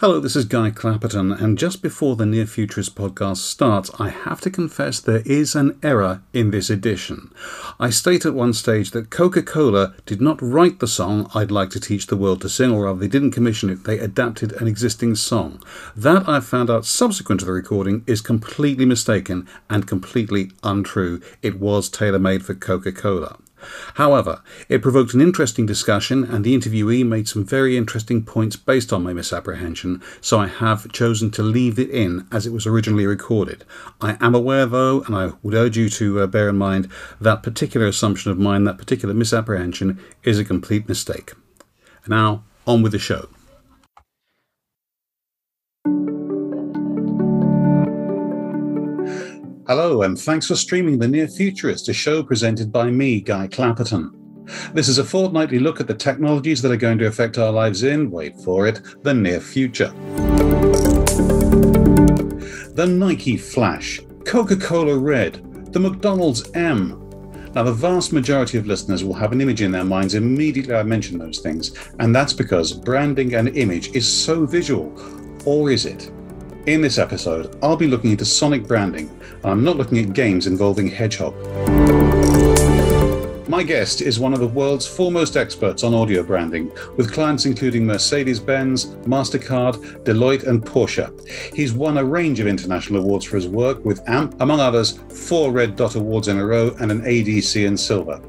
Hello, this is Guy Clapperton, and just before the Near Futurist podcast starts, I have to confess there is an error in this edition. I state at one stage that Coca-Cola did not write the song I'd Like to Teach the World to Sing, or rather they didn't commission it, they adapted an existing song. That, I found out subsequent to the recording, is completely mistaken and completely untrue. It was tailor-made for Coca-Cola. However, it provoked an interesting discussion and the interviewee made some very interesting points based on my misapprehension, so I have chosen to leave it in as it was originally recorded. I am aware though, and I would urge you to bear in mind, that particular assumption of mine, that particular misapprehension, is a complete mistake. Now, on with the show. Hello, and thanks for streaming The Near Futurist, a show presented by me, Guy Clapperton. This is a fortnightly look at the technologies that are going to affect our lives in, wait for it, the near future. The Nike Flash, Coca-Cola Red, the McDonald's M. Now, the vast majority of listeners will have an image in their minds immediately I mention those things, and that's because branding and image is so visual. Or is it? In this episode, I'll be looking into sonic branding, and I'm not looking at games involving Hedgehog. My guest is one of the world's foremost experts on audio branding, with clients including Mercedes-Benz, MasterCard, Deloitte and Porsche. He's won a range of international awards for his work with AMP, among others 4 Red Dot Awards in a row and an ADC in silver.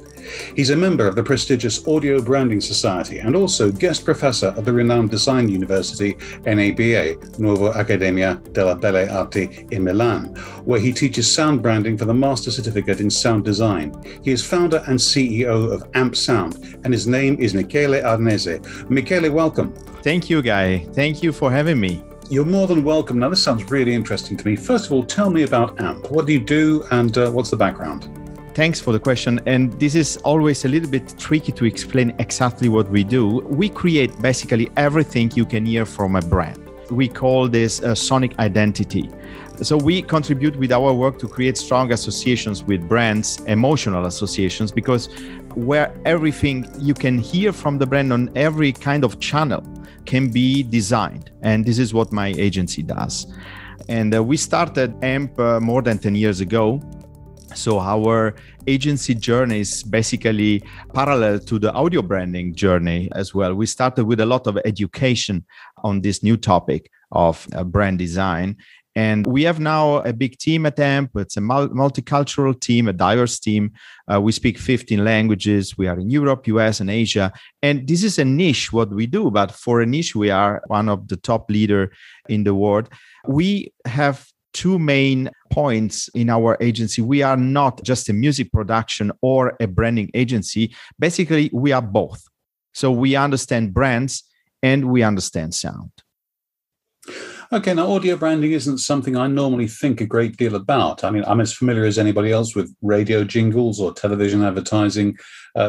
He's a member of the prestigious Audio Branding Society and also guest professor at the renowned design university NABA, Nuova Accademia delle Belle Arti in Milan, where he teaches sound branding for the Master Certificate in Sound Design. He is founder and CEO of AMP Sound, and his name is Michele Arnese. Michele, welcome. Thank you, Guy. Thank you for having me. You're more than welcome. Now, this sounds really interesting to me. First of all, tell me about AMP. What do you do and what's the background? Thanks for the question. And this is always a little bit tricky to explain exactly what we do. We create basically everything you can hear from a brand. We call this a sonic identity. So we contribute with our work to create strong associations with brands, emotional associations, because where everything you can hear from the brand on every kind of channel can be designed. And this is what my agency does. And we started AMP more than 10 years ago. So our agency journey is basically parallel to the audio branding journey as well. We started with a lot of education on this new topic of brand design. And we have now a big team at AMP. It's a multicultural team, a diverse team. We speak 15 languages. We are in Europe, US, and Asia. And this is a niche, what we do. But for a niche, we are one of the top leaders in the world. We have two main points in our agency. We are not just a music production or a branding agency. Basically, we are both. So we understand brands and we understand sound. Okay, now audio branding isn't something I normally think a great deal about. I mean, I'm as familiar as anybody else with radio jingles or television advertising,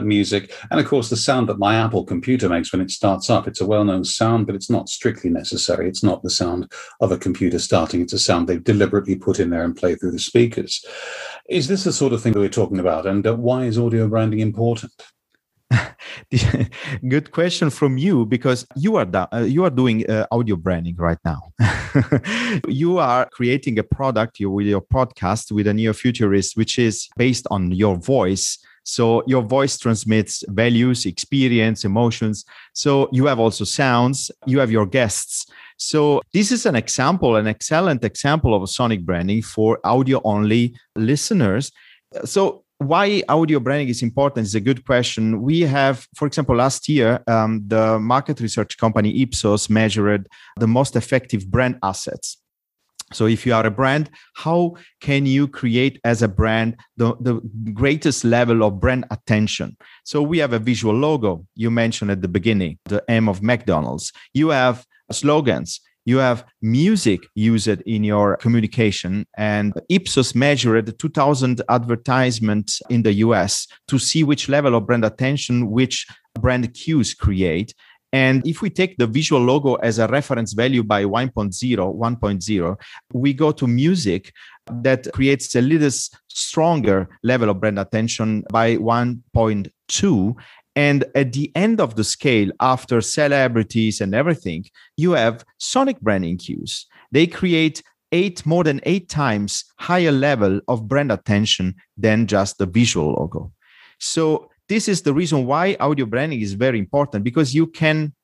music, and of course the sound that my Apple computer makes when it starts up. It's a well-known sound, but it's not strictly necessary. It's not the sound of a computer starting. It's a sound they've deliberately put in there and play through the speakers. Is this the sort of thing that we're talking about? And why is audio branding important? Good question from you, because you are doing audio branding right now. You are creating a product with your podcast with a Near Futurist, which is based on your voice. So your voice transmits values, experience, emotions. So you have also sounds, you have your guests. So this is an excellent example of sonic branding for audio-only listeners. So why audio branding is important is a good question. We have, for example, last year, the market research company Ipsos measured the most effective brand assets. So if you are a brand, how can you create as a brand the greatest level of brand attention? So we have a visual logo. You mentioned at the beginning, the M of McDonald's. You have slogans. You have music used in your communication, and Ipsos measured 2,000 advertisements in the US to see which level of brand attention, which brand cues create. And if we take the visual logo as a reference value by 1.0, we go to music that creates a little stronger level of brand attention by 1.2. And at the end of the scale, after celebrities and everything, you have sonic branding cues. They create more than eight times higher level of brand attention than just the visual logo. So this is the reason why audio branding is very important, because you can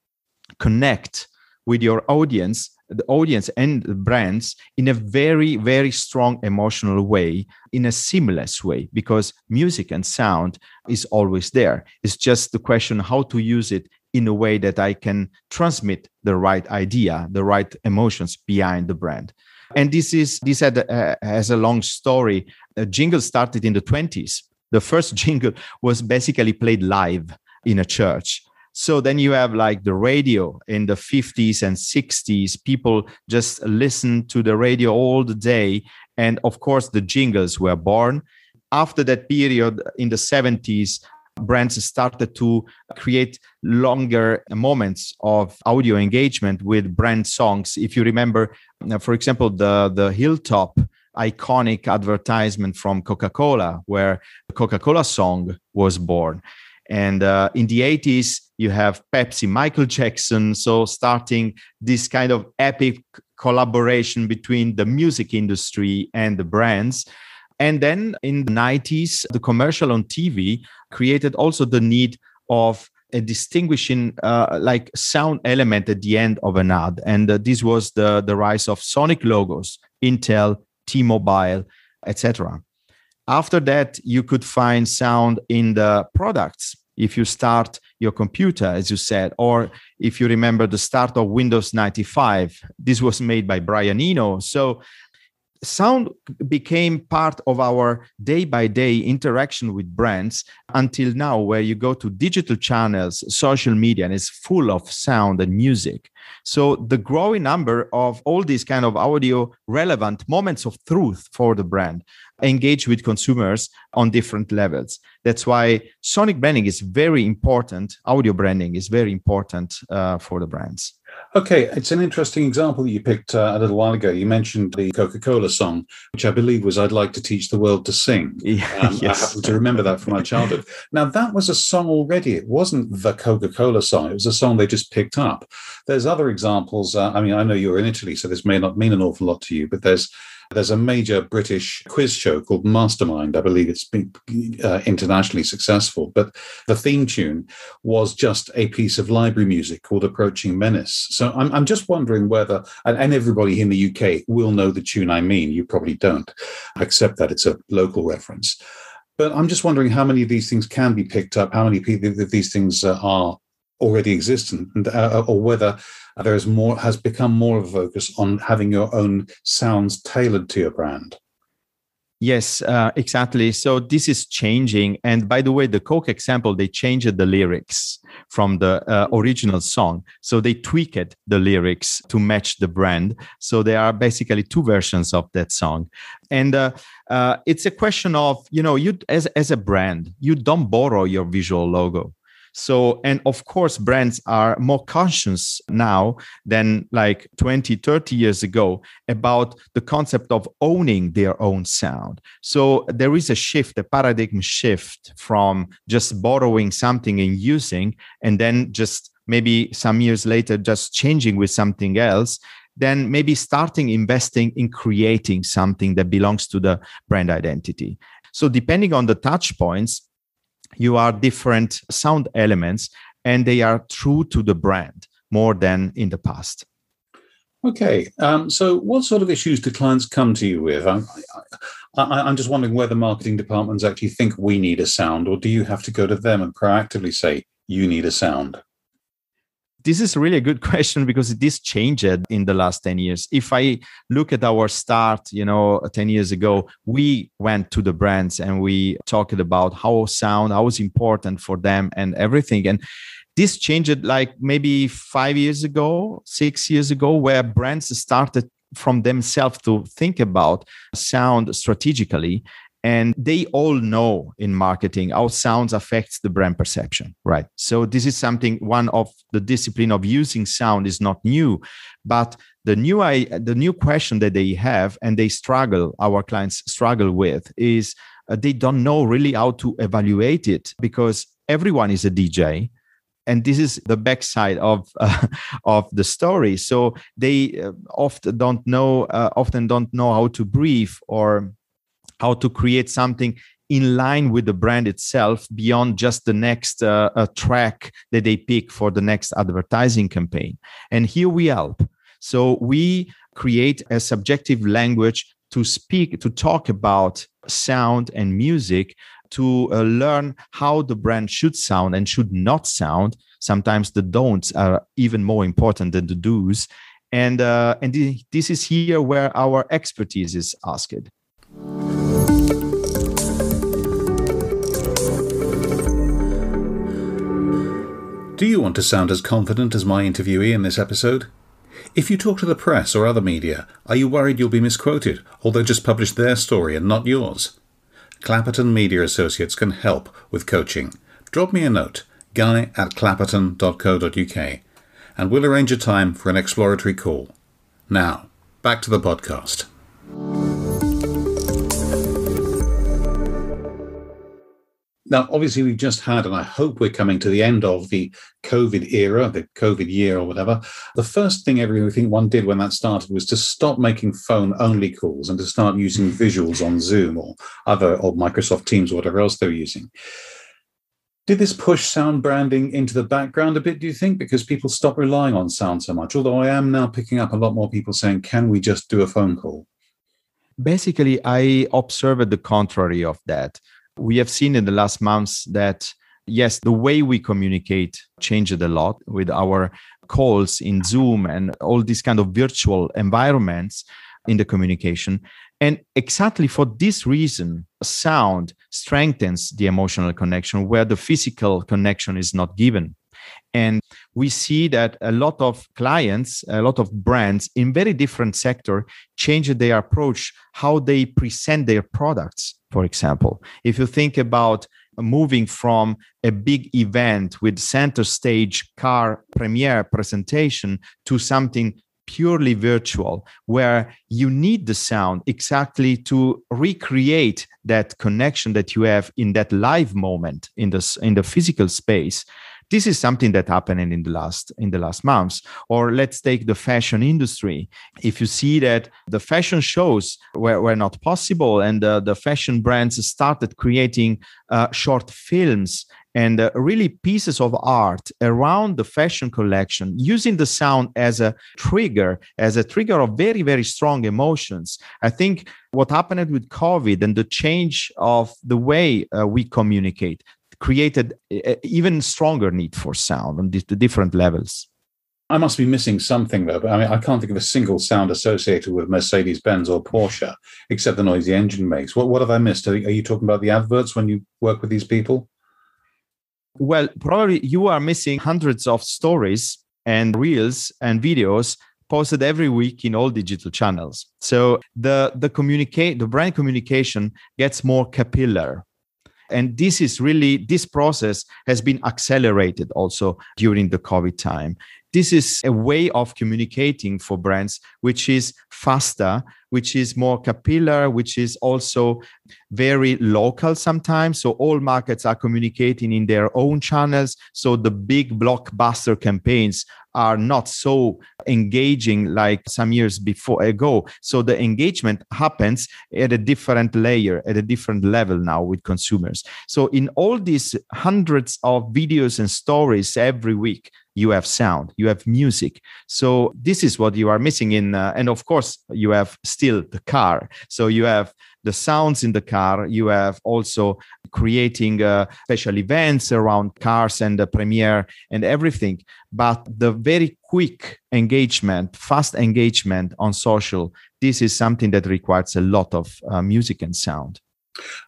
connect with your audience, the audience and the brands in a very, very strong emotional way, in a seamless way, because music and sound is always there. It's just the question how to use it in a way that I can transmit the right idea, the right emotions behind the brand. And this has a long story. A jingle started in the 20s. The first jingle was basically played live in a church. So then you have like the radio in the 50s and 60s. People just listened to the radio all the day. And of course, the jingles were born. After that period in the 70s, brands started to create longer moments of audio engagement with brand songs. If you remember, for example, the Hilltop iconic advertisement from Coca-Cola, where the Coca-Cola song was born. And in the 80s, you have Pepsi, Michael Jackson. So starting this kind of epic collaboration between the music industry and the brands. And then in the 90s, the commercial on TV created also the need of a distinguishing like sound element at the end of an ad. And this was the rise of sonic logos, Intel, T-Mobile, etc. After that, you could find sound in the products. If you start your computer, as you said, or if you remember the start of Windows 95, this was made by Brian Eno. So sound became part of our day-by-day interaction with brands until now, where you go to digital channels, social media, and it's full of sound and music. So the growing number of all these kind of audio relevant moments of truth for the brand engage with consumers on different levels. That's why sonic branding is very important. Audio branding is very important for the brands. Okay, it's an interesting example that you picked a little while ago. You mentioned the Coca-Cola song, which I believe was "I'd Like to Teach the World to Sing." Yes. I happen to remember that from my childhood. Now, that was a song already. It wasn't the Coca-Cola song. It was a song they just picked up. There's other examples. I mean, I know you're in Italy, so this may not mean an awful lot to you, but there's a major British quiz show called Mastermind. I believe it's been internationally successful. But the theme tune was just a piece of library music called Approaching Menace. So I'm just wondering whether, and everybody in the UK will know the tune I mean. You probably don't, except that it's a local reference. But I'm just wondering how many of these things can be picked up, how many people of these things are already existent, and, or whether has become more of a focus on having your own sounds tailored to your brand. Yes, exactly. So this is changing. And by the way, the Coke example, they changed the lyrics from the original song. So they tweaked the lyrics to match the brand. So there are basically two versions of that song. And it's a question of, you as a brand, you don't borrow your visual logo. So, and of course, brands are more conscious now than like 20, 30 years ago about the concept of owning their own sound. So there is a shift, a paradigm shift from just borrowing something and using, and then just maybe some years later, just changing with something else, then maybe starting investing in creating something that belongs to the brand identity. So depending on the touch points, you are different sound elements, and they are true to the brand more than in the past. Okay, so what sort of issues do clients come to you with? I'm just wondering whether marketing departments actually think we need a sound, or do you have to go to them and proactively say, you need a sound? This is really a good question, because this changed in the last 10 years. If I look at our start, 10 years ago, we went to the brands and we talked about how sound, how was important for them and everything. And this changed like maybe 5 years ago, 6 years ago, where brands started from themselves to think about sound strategically. And they all know in marketing how sounds affects the brand perception, right? So this is something, one of the discipline of using sound is not new, but the new question that they have and our clients struggle with is they don't know really how to evaluate it, because everyone is a DJ. And this is the backside of the story. So they often don't know how to breathe or how to create something in line with the brand itself beyond just the next track that they pick for the next advertising campaign. And here we help. So we create a subjective language to talk about sound and music, to learn how the brand should sound and should not sound. Sometimes the don'ts are even more important than the do's. And this is here where our expertise is asked. Do you want to sound as confident as my interviewee in this episode? If you talk to the press or other media, are you worried you'll be misquoted, or they'll just publish their story and not yours? Clapperton Media Associates can help with coaching. Drop me a note, guy@clapperton.co.uk, and we'll arrange a time for an exploratory call. Now, back to the podcast. Now, obviously, we've just had, and I hope we're coming to the end of the COVID era, the COVID year or whatever. The first thing everyone did when that started was to stop making phone-only calls and to start using visuals on Zoom or Microsoft Teams or whatever else they're using. Did this push sound branding into the background a bit, do you think? Because people stopped relying on sound so much, although I am now picking up a lot more people saying, can we just do a phone call? Basically, I observed the contrary of that. We have seen in the last months that, yes, the way we communicate changed a lot with our calls in Zoom and all these kind of virtual environments in the communication. And exactly for this reason, sound strengthens the emotional connection where the physical connection is not given. And we see that a lot of clients, a lot of brands in very different sectors change their approach, how they present their products. For example, if you think about moving from a big event with center stage car premiere presentation to something purely virtual, where you need the sound exactly to recreate that connection that you have in that live moment in the physical space. This is something that happened in the last months. Or let's take the fashion industry. If you see that the fashion shows were not possible, and the fashion brands started creating short films and really pieces of art around the fashion collection, using the sound as a trigger of very, very strong emotions. I think what happened with COVID and the change of the way we communicate created even stronger need for sound on the different levels. I must be missing something, though. But I can't think of a single sound associated with Mercedes-Benz or Porsche, except the noise the engine makes. What have I missed? Are you talking about the adverts when you work with these people? Well, probably you are missing hundreds of stories and reels and videos posted every week in all digital channels. So the brand communication gets more capillary. And this process has been accelerated also during the COVID time. This is a way of communicating for brands which is faster, which is more capillary, which is also very local sometimes. So all markets are communicating in their own channels. So the big blockbuster campaigns are not so engaging like some years ago. So the engagement happens at a different layer, at a different level now with consumers. So in all these hundreds of videos and stories every week, you have sound, you have music. So this is what you are missing in, and of course you have still the car. So you have the sounds in the car. You have also creating special events around cars and the premiere and everything. But the very quick engagement, fast engagement on social, this is something that requires a lot of music and sound.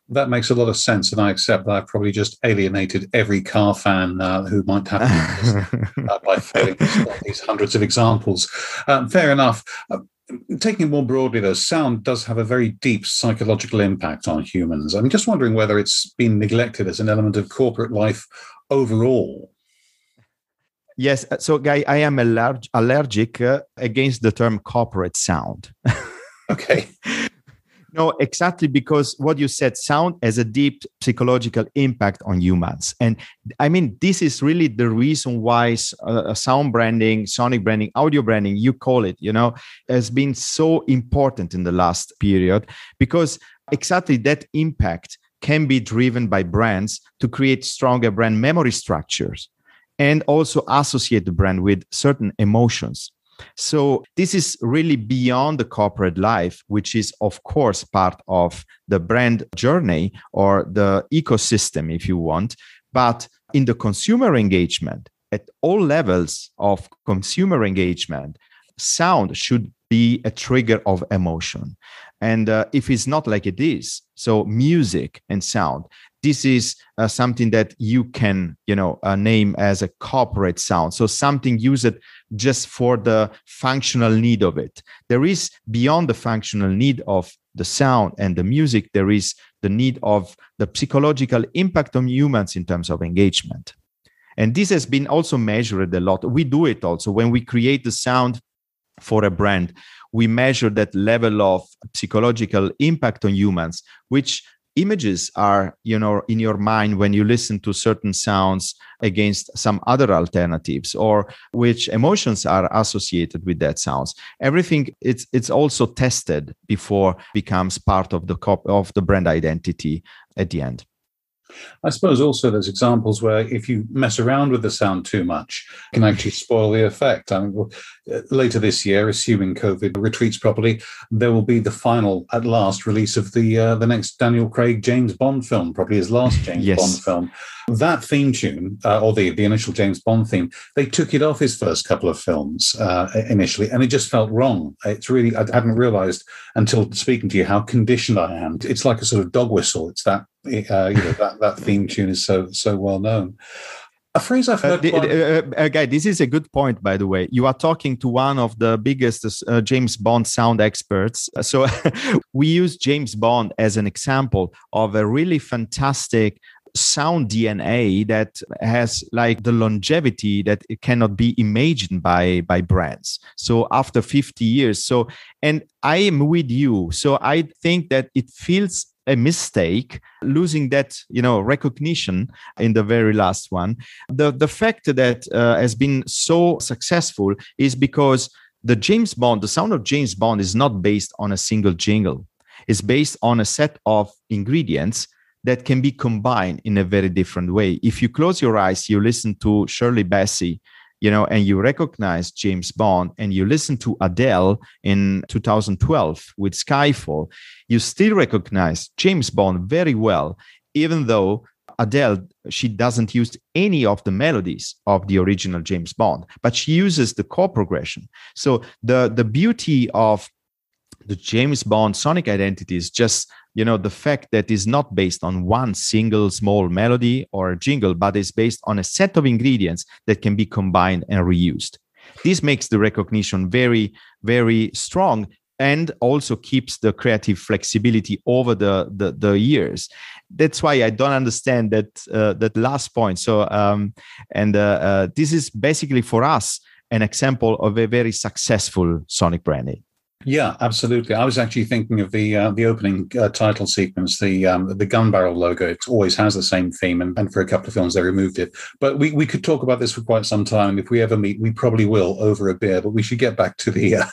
That makes a lot of sense, and I accept that I've probably just alienated every car fan who might have by failing to spot these hundreds of examples. Fair enough. Taking it more broadly, though, sound does have a very deep psychological impact on humans. I'm just wondering whether it's been neglected as an element of corporate life overall. Yes. So, Guy, I am allergic against the term corporate sound. Okay. No, exactly, because what you said, sound has a deep psychological impact on humans. And I mean, this is really the reason why sound branding, sonic branding, audio branding, you call it, has been so important in the last period, because exactly that impact can be driven by brands to create stronger brand memory structures and also associate the brand with certain emotions. So this is really beyond the corporate life, which is, of course, part of the brand journey or the ecosystem, if you want. But in the consumer engagement, at all levels of consumer engagement, sound should be a trigger of emotion. And if it's not like it is, so music and sound, this is something that you can, name as a corporate sound. So something used just for the functional need of it. There is, beyond the functional need of the sound and the music, there is the need of the psychological impact on humans in terms of engagement. And this has been also measured a lot. We do it also when we create the sound for a brand. We measure that level of psychological impact on humans, which images are, in your mind when you listen to certain sounds against some other alternatives, or which emotions are associated with that sounds. Everything, it's also tested before becomes part of the brand identity at the end. I suppose also there's examples where if you mess around with the sound too much, it can actually spoil the effect. I mean, later this year, assuming COVID retreats properly, there will be the final, at last, release of the next Daniel Craig James Bond film, probably his last James Bond film. That theme tune, or the initial James Bond theme, they took it off his first couple of films initially, and it just felt wrong. It's really, I hadn't realized until speaking to you how conditioned I am. It's like a sort of dog whistle. It's that, that theme tune is so well known. A phrase I've heard. Guy, this is a good point, by the way. You are talking to one of the biggest James Bond sound experts. So we use James Bond as an example of a really fantastic sound DNA that has like the longevity that it cannot be imagined by brands. So after 50 years. So, and I am with you. So I think that it feels a mistake losing that recognition in the very last one. The fact that has been so successful is because the sound of James Bond is not based on a single jingle. It's based on a set of ingredients that can be combined in a very different way. If you close your eyes, you listen to Shirley Bassey, and you recognize James Bond, and you listen to Adele in 2012 with Skyfall, you still recognize James Bond very well, even though Adele, she doesn't use any of the melodies of the original James Bond, but she uses the chord progression. So the beauty of the James Bond sonic identity is just, the fact that it's not based on one single small melody or jingle, but is based on a set of ingredients that can be combined and reused. This makes the recognition very, very strong, and also keeps the creative flexibility over the years. That's why I don't understand that last point. So, this is basically for us an example of a very successful sonic branding. Yeah, absolutely. I was actually thinking of the opening title sequence, the gun barrel logo. It always has the same theme, and for a couple of films they removed it. But we could talk about this for quite some time. If we ever meet, we probably will over a beer. But we should get back to the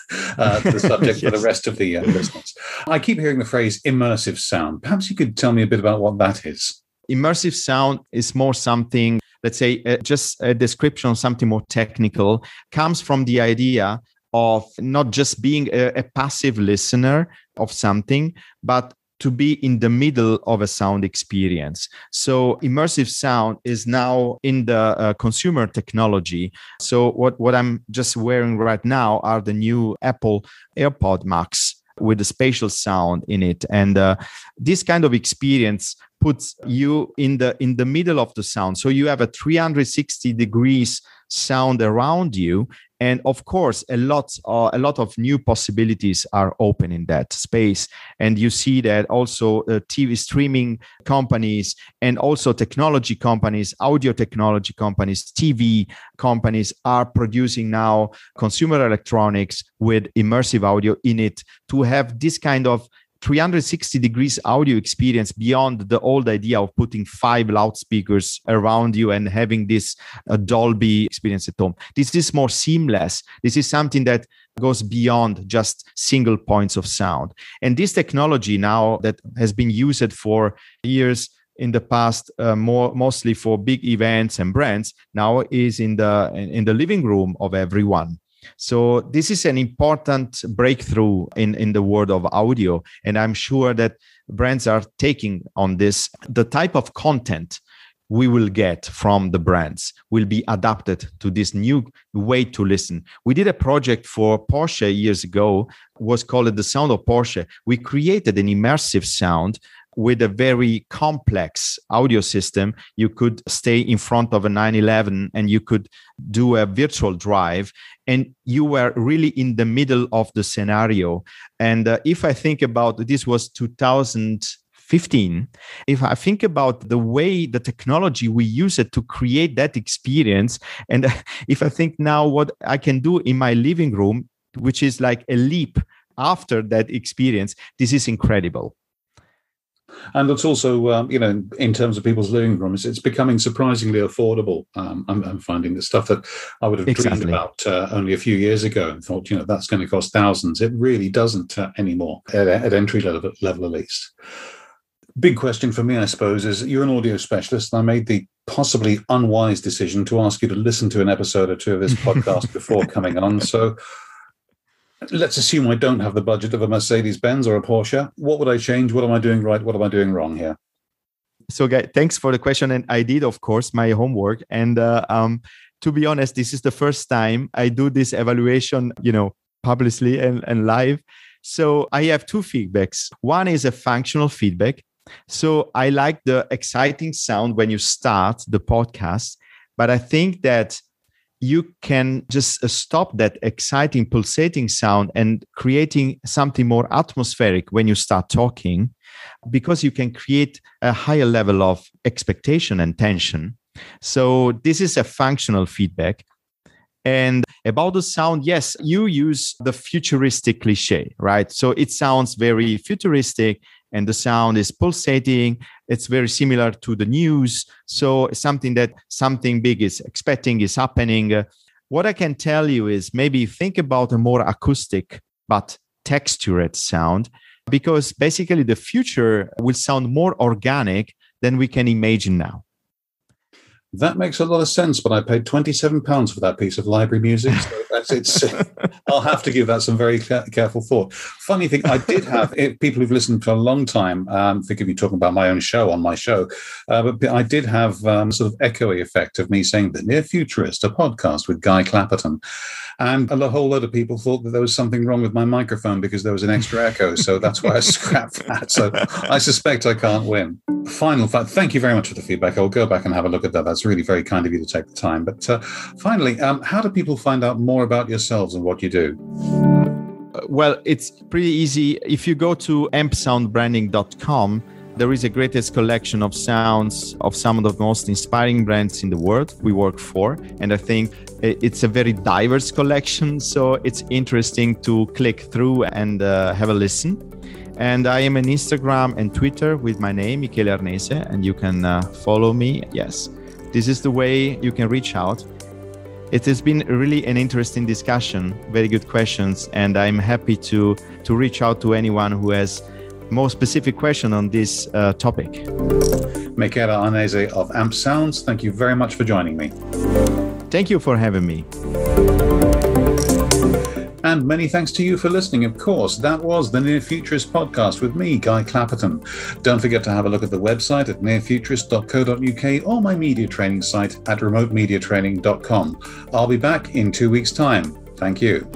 subject for the rest of the listeners. I keep hearing the phrase immersive sound. Perhaps you could tell me a bit about what that is. Immersive sound is more something, let's say, just a description of something more technical, comes from the idea of not just being a passive listener of something, but to be in the middle of a sound experience. So immersive sound is now in the consumer technology. So what I'm just wearing right now are the new Apple AirPod Max with the spatial sound in it. And this kind of experience puts you in the middle of the sound. So you have a 360 degrees sound around you. And of course, a lot of new possibilities are open in that space. And you see that also TV streaming companies and also technology companies, audio technology companies, TV companies are producing now consumer electronics with immersive audio in it to have this kind of 360 degrees audio experience beyond the old idea of putting 5 loudspeakers around you and having this Dolby experience at home. This is more seamless. This is something that goes beyond just single points of sound. And this technology now that has been used for years in the past, mostly for big events and brands, now is in the living room of everyone. So this is an important breakthrough in the world of audio. And I'm sure that brands are taking on this. The type of content we will get from the brands will be adapted to this new way to listen. We did a project for Porsche years ago, was called The Sound of Porsche. We created an immersive sound with a very complex audio system. You could stay in front of a 911 and you could do a virtual drive, and you were really in the middle of the scenario. And if I think about, this was 2015, if I think about the way the technology we use it to create that experience, and if I think now what I can do in my living room, which is like a leap after that experience, this is incredible. And it's also, in terms of people's living rooms, it's becoming surprisingly affordable. I'm finding the stuff that I would have dreamed about only a few years ago and thought, that's going to cost thousands. It really doesn't anymore, at entry level at least. Big question for me, I suppose, is you're an audio specialist. And I made the possibly unwise decision to ask you to listen to an episode or two of this podcast before coming on. So let's assume I don't have the budget of a Mercedes-Benz or a Porsche. What would I change? What am I doing right? What am I doing wrong here? So, guys, thanks for the question. And I did, of course, my homework. And to be honest, this is the first time I do this evaluation, publicly and live. So I have 2 feedbacks. One is a functional feedback. So I like the exciting sound when you start the podcast, but I think that you can just stop that exciting, pulsating sound and creating something more atmospheric when you start talking, because you can create a higher level of expectation and tension. So this is a functional feedback. And about the sound, yes, you use the futuristic cliche, right? So it sounds very futuristic and the sound is pulsating. It's very similar to the news. So something big is expecting is happening. What I can tell you is maybe think about a more acoustic but textured sound, because basically the future will sound more organic than we can imagine now. That makes a lot of sense, but I paid £27 for that piece of library music. So I'll have to give that some very careful thought. Funny thing, I did have, people who've listened for a long time, forgive me talking about my own show on my show, but I did have sort of echoey effect of me saying The Near Futurist, a podcast with Guy Clapperton. And a whole load of people thought that there was something wrong with my microphone because there was an extra echo. So that's why I scrapped that. So I suspect I can't win. Final fact, thank you very much for the feedback. I'll go back and have a look at that. That's really very kind of you to take the time. But finally, how do people find out more about yourselves and what you do? Well, it's pretty easy. If you go to ampsoundbranding.com, there is a greatest collection of sounds of some of the most inspiring brands in the world we work for. And I think it's a very diverse collection. So it's interesting to click through and have a listen. And I am on Instagram and Twitter with my name, Michele Arnese, and you can follow me. Yes, this is the way you can reach out. It has been really an interesting discussion, very good questions, and I'm happy to reach out to anyone who has more specific question on this topic. Michele Arnese of Amp Sounds, thank you very much for joining me. Thank you for having me. And many thanks to you for listening. Of course, that was the Near Futurist podcast with me, Guy Clapperton. Don't forget to have a look at the website at nearfuturist.co.uk or my media training site at remotemediatraining.com. I'll be back in 2 weeks' time. Thank you.